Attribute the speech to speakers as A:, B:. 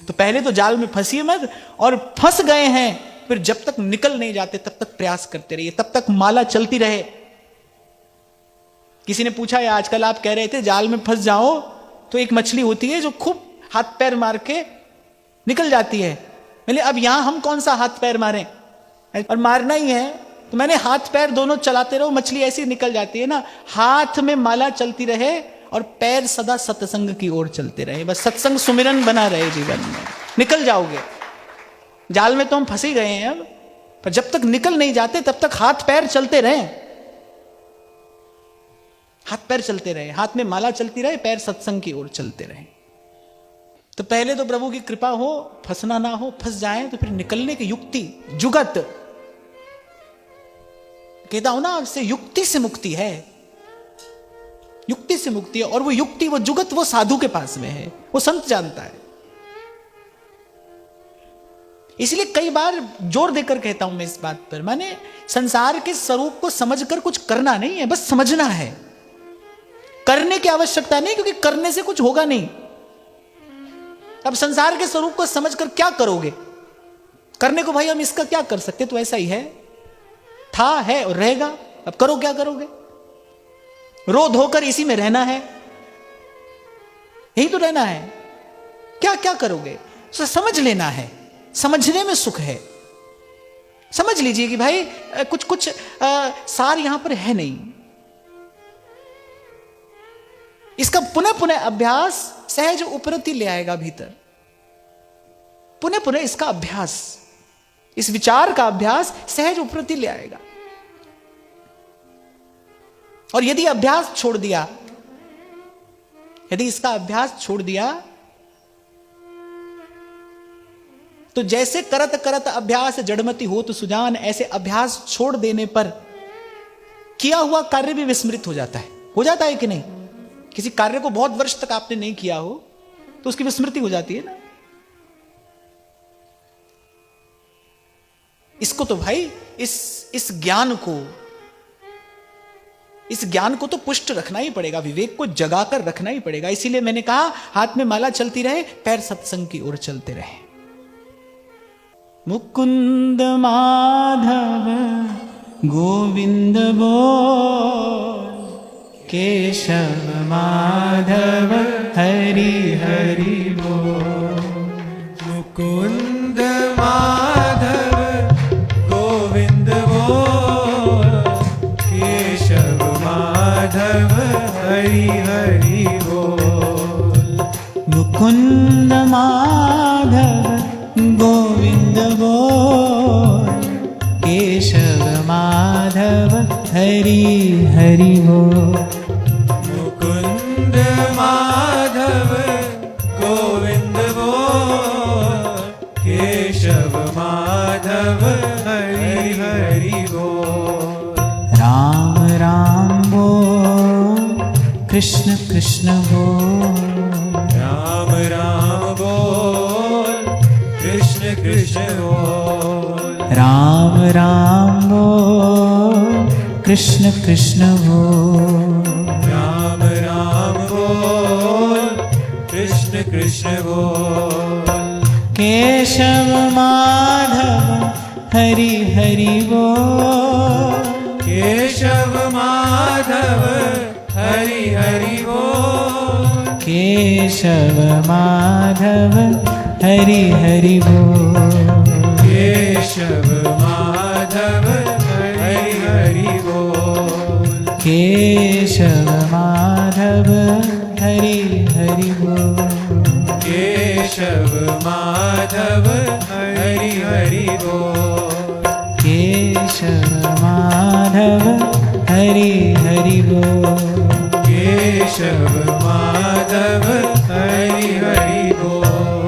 A: तो पहले तो जाल में फंसिए मत, और फंस गए हैं फिर जब तक निकल नहीं जाते तब तक प्रयास करते रहिए, तब तक माला चलती रहे। किसी ने पूछा है आजकल, आप कह रहे थे जाल में फंस जाओ, तो एक मछली होती है जो खूब हाथ पैर मार के निकल जाती है। मैंने अब यहां हम कौन सा हाथ पैर मारें, और मारना ही है तो मैंने हाथ पैर दोनों चलाते रहो, मछली ऐसी निकल जाती है ना। हाथ में माला चलती रहे और पैर सदा सत्संग की ओर चलते रहे, बस सत्संग सुमिरन बना रहे जीवन में, निकल जाओगे। जाल में तो हम फंसे गए हैं अब, पर जब तक निकल नहीं जाते तब तक हाथ पैर चलते रहे, हाथ पैर चलते रहे, हाथ में माला चलती रहे, पैर सत्संग की ओर चलते रहे। तो पहले तो प्रभु की कृपा हो, फंसना ना हो, फंस जाए तो फिर निकलने की युक्ति, जुगत, कहता हूं ना आपसे, युक्ति से मुक्ति है, युक्ति से मुक्ति है। और वो युक्ति, वो जुगत, वो साधु के पास में है, वो संत जानता है। इसलिए कई बार जोर देकर कहता हूं मैं इस बात पर, माने संसार के स्वरूप को समझकर कुछ करना नहीं है, बस समझना है। करने की आवश्यकता नहीं, क्योंकि करने से कुछ होगा नहीं। अब संसार के स्वरूप को समझकर क्या करोगे? करने को भाई हम इसका क्या कर सकते, तो ऐसा ही है, था, है और रहेगा। अब करो, क्या करोगे? रो धोकर इसी में रहना है, यही तो रहना है, क्या क्या करोगे? तो समझ लेना है, समझने में सुख है। समझ लीजिए कि भाई कुछ कुछ सार यहां पर है नहीं। इसका पुनः पुनः अभ्यास सहज उपरति ले आएगा भीतर, पुनः पुनः इसका अभ्यास, इस विचार का अभ्यास सहज उपरति ले आएगा। और यदि अभ्यास छोड़ दिया, यदि इसका अभ्यास छोड़ दिया, तो जैसे करत करत अभ्यास जड़मति हो तो सुजान, ऐसे अभ्यास छोड़ देने पर किया हुआ कार्य भी विस्मृत हो जाता है। हो जाता है कि नहीं? किसी कार्य को बहुत वर्ष तक आपने नहीं किया हो तो उसकी विस्मृति हो जाती है ना। इसको तो भाई इस ज्ञान को तो पुष्ट रखना ही पड़ेगा, विवेक को जगाकर रखना ही पड़ेगा। इसीलिए मैंने कहा हाथ में माला चलती रहे, पैर सत्संग की ओर चलते रहे। मुकुंद माधव गोविंद बोल, केशव माधव हरि हरि बोल।
B: मुकुंद माधव गोविंद बोल, केशव माधव हरि हरि बोल।
A: मुकुंद माधव गोविंद बोल, केशव माधव हरि हरि बोल।
B: मुकुंद माधव गोविंद बोल, केशव माधव हरि हरि बोल।
A: राम राम बोल, कृष्ण कृष्ण बोल,
B: राम राम बोल, कृष्ण कृष्ण बोल।
A: राम राम बोल, कृष्ण कृष्ण बोल।
B: राम राम बोल, कृष्ण कृष्ण बोल।
A: केशव माधव हरि हरि बोल,
B: केशव माधव हरि हरि बोल।
A: केशव माधव हरि हरि बोल।
B: केशव माधव हरि हरि बोल।
A: केशव माधव हरि हरि बोल।
B: केशव माधव हरि हरि बोल।
A: केशव माधव हरि हरि बोल।
B: केशव माधव हरि हरि बोल।